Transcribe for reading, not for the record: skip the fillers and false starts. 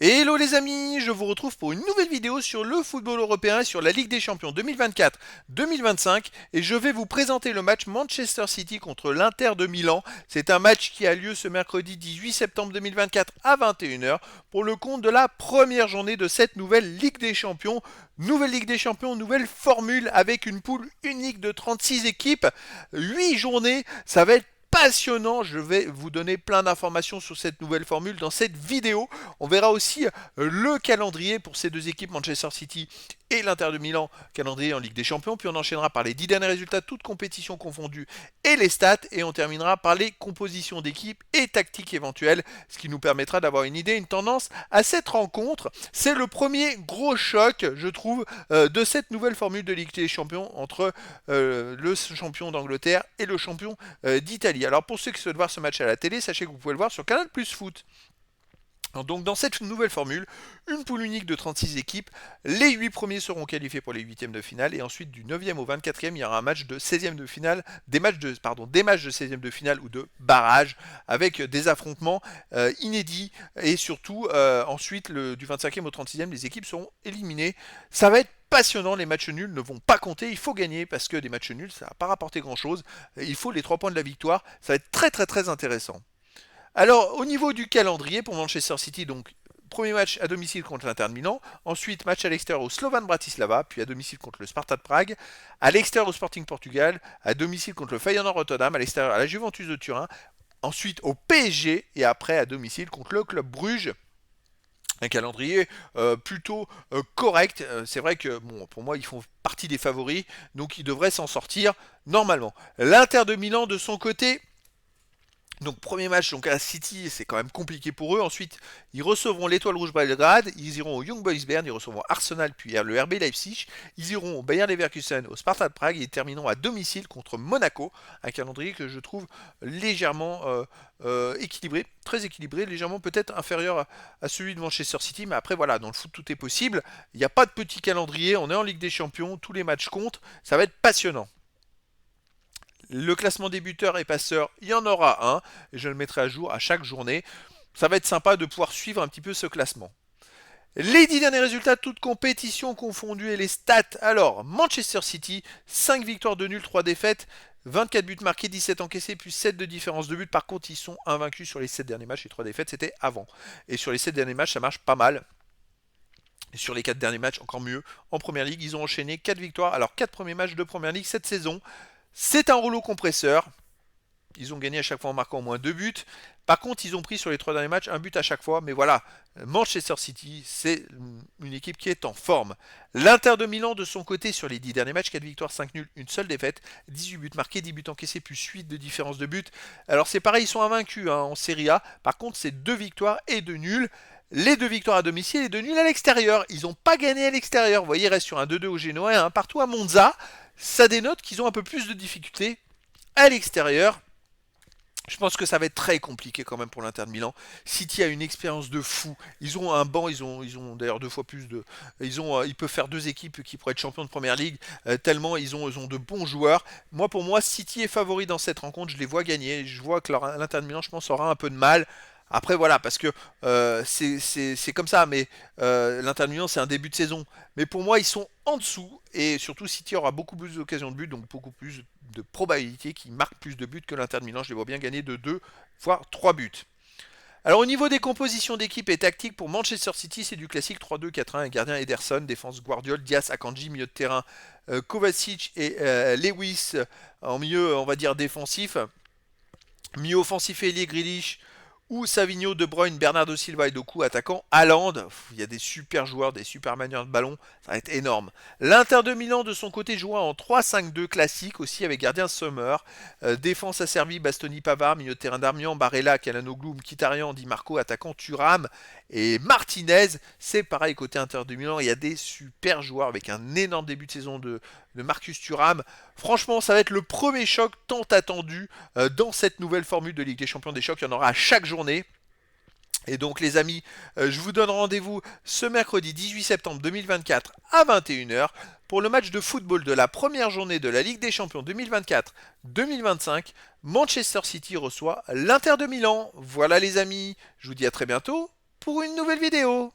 Hello les amis, je vous retrouve pour une nouvelle vidéo sur le football européen, sur la Ligue des Champions 2024-2025 et je vais vous présenter le match Manchester City contre l'Inter de Milan. C'est un match qui a lieu ce mercredi 18 septembre 2024 à 21h pour le compte de la première journée de cette nouvelle Ligue des Champions. Nouvelle Ligue des Champions, nouvelle formule avec une poule unique de 36 équipes, 8 journées, ça va être passionnant. Je vais vous donner plein d'informations sur cette nouvelle formule dans cette vidéo. On verra aussi le calendrier pour ces deux équipes, Manchester City et l'Inter de Milan, calendrier en Ligue des Champions. Puis on enchaînera par les 10 derniers résultats, toutes compétitions confondues, et les stats. Et on terminera par les compositions d'équipes et tactiques éventuelles, ce qui nous permettra d'avoir une idée, une tendance à cette rencontre. C'est le premier gros choc, je trouve, de cette nouvelle formule de Ligue des Champions entre le champion d'Angleterre et le champion d'Italie. Alors pour ceux qui souhaitent voir ce match à la télé, sachez que vous pouvez le voir sur Canal Plus Foot. Donc dans cette nouvelle formule, une poule unique de 36 équipes, les 8 premiers seront qualifiés pour les huitièmes de finale et ensuite du 9e au 24e, il y aura un match de 16e de finale, des matchs de 16e de finale ou de barrage avec des affrontements inédits et surtout ensuite du 25e au 36e, les équipes seront éliminées. Ça va être passionnant, les matchs nuls ne vont pas compter, il faut gagner parce que des matchs nuls ça va pas rapporter grand chose, il faut les 3 points de la victoire, ça va être très intéressant. Alors, au niveau du calendrier pour Manchester City, donc premier match à domicile contre l'Inter de Milan, ensuite match à l'extérieur au Slovan Bratislava, puis à domicile contre le Sparta de Prague, à l'extérieur au Sporting Portugal, à domicile contre le Feyenoord Rotterdam, à l'extérieur à la Juventus de Turin, ensuite au PSG et après à domicile contre le Club Bruges. Un calendrier plutôt correct. C'est vrai que bon, pour moi, ils font partie des favoris, donc ils devraient s'en sortir normalement. L'Inter de Milan, de son côté, donc premier match donc à City, c'est quand même compliqué pour eux. Ensuite, ils recevront l'Étoile Rouge Belgrade, ils iront au Young Boys Bern, ils recevront Arsenal puis le RB Leipzig, ils iront au Bayern Leverkusen, au Sparta de Prague et ils termineront à domicile contre Monaco, un calendrier que je trouve légèrement équilibré, très équilibré, légèrement peut-être inférieur à celui de Manchester City, mais après voilà, dans le foot tout est possible. Il n'y a pas de petit calendrier, on est en Ligue des Champions, tous les matchs comptent, ça va être passionnant. Le classement des buteurs et passeurs, il y en aura un, et je le mettrai à jour à chaque journée. Ça va être sympa de pouvoir suivre un petit peu ce classement. Les 10 derniers résultats, toutes compétitions confondues et les stats. Alors, Manchester City, 5 victoires de nul, 3 défaites, 24 buts marqués, 17 encaissés, plus 7 de différence de but. Par contre, ils sont invaincus sur les 7 derniers matchs et 3 défaites, c'était avant. Et sur les 7 derniers matchs, ça marche pas mal. Et sur les 4 derniers matchs, encore mieux. En Première Ligue, ils ont enchaîné 4 victoires. Alors, 4 premiers matchs de Première Ligue cette saison. C'est un rouleau compresseur. Ils ont gagné à chaque fois en marquant au moins 2 buts. Par contre, ils ont pris sur les 3 derniers matchs un but à chaque fois. Mais voilà, Manchester City, c'est une équipe qui est en forme. L'Inter de Milan, de son côté, sur les 10 derniers matchs, 4 victoires, 5 nuls, une seule défaite. 18 buts marqués, 10 buts encaissés, plus 8 de différence de but. Alors c'est pareil, ils sont invaincus en Serie A. Par contre, c'est 2 victoires et 2 nuls. Les 2 victoires à domicile et 2 nuls à l'extérieur. Ils n'ont pas gagné à l'extérieur. Vous voyez, ils restent sur un 2-2 au Genoa et un partout à Monza. Ça dénote qu'ils ont un peu plus de difficultés à l'extérieur. Je pense que ça va être très compliqué quand même pour l'Inter de Milan. City a une expérience de fou. Ils ont un banc, ils ont d'ailleurs 2 fois plus de. Ils peuvent faire 2 équipes qui pourraient être champions de première ligue, tellement ils ont de bons joueurs. Moi, pour moi, City est favori dans cette rencontre. Je les vois gagner. Je vois que l'Inter de Milan, je pense, aura un peu de mal. Après voilà, parce que c'est comme ça, mais l'Inter de Milan c'est un début de saison. Mais pour moi ils sont en dessous, et surtout City aura beaucoup plus d'occasions de but, donc beaucoup plus de probabilités qu'ils marquent plus de buts que l'Inter de Milan. Je les vois bien gagner de 2 voire 3 buts. Alors au niveau des compositions d'équipe et tactique pour Manchester City, c'est du classique 3-2-4-1, un gardien Ederson, défense Guardiol, Diaz, Akanji, milieu de terrain Kovacic et Lewis en milieu on va dire défensif. Milieu offensif ailier Grealish ou Savigno, De Bruyne, Bernardo Silva et Doku attaquant. Haaland, il y a des super joueurs, des super manières de ballon, ça va être énorme. L'Inter de Milan de son côté jouera en 3-5-2 classique aussi avec gardien Sommer. Défense asservie, Bastoni Pavard, milieu de terrain Darmian, Barella, Calhanoglu, Mkhitaryan, Di Marco, attaquant Thuram et Martinez. C'est pareil côté Inter de Milan, il y a des super joueurs avec un énorme début de saison de Marcus Thuram. Franchement, ça va être le premier choc tant attendu dans cette nouvelle formule de Ligue des Champions. Des chocs, il y en aura à chaque journée. Et donc les amis, je vous donne rendez-vous ce mercredi 18 septembre 2024 à 21h pour le match de football de la première journée de la Ligue des Champions 2024-2025. Manchester City reçoit l'Inter de Milan. Voilà les amis, je vous dis à très bientôt. pour une nouvelle vidéo.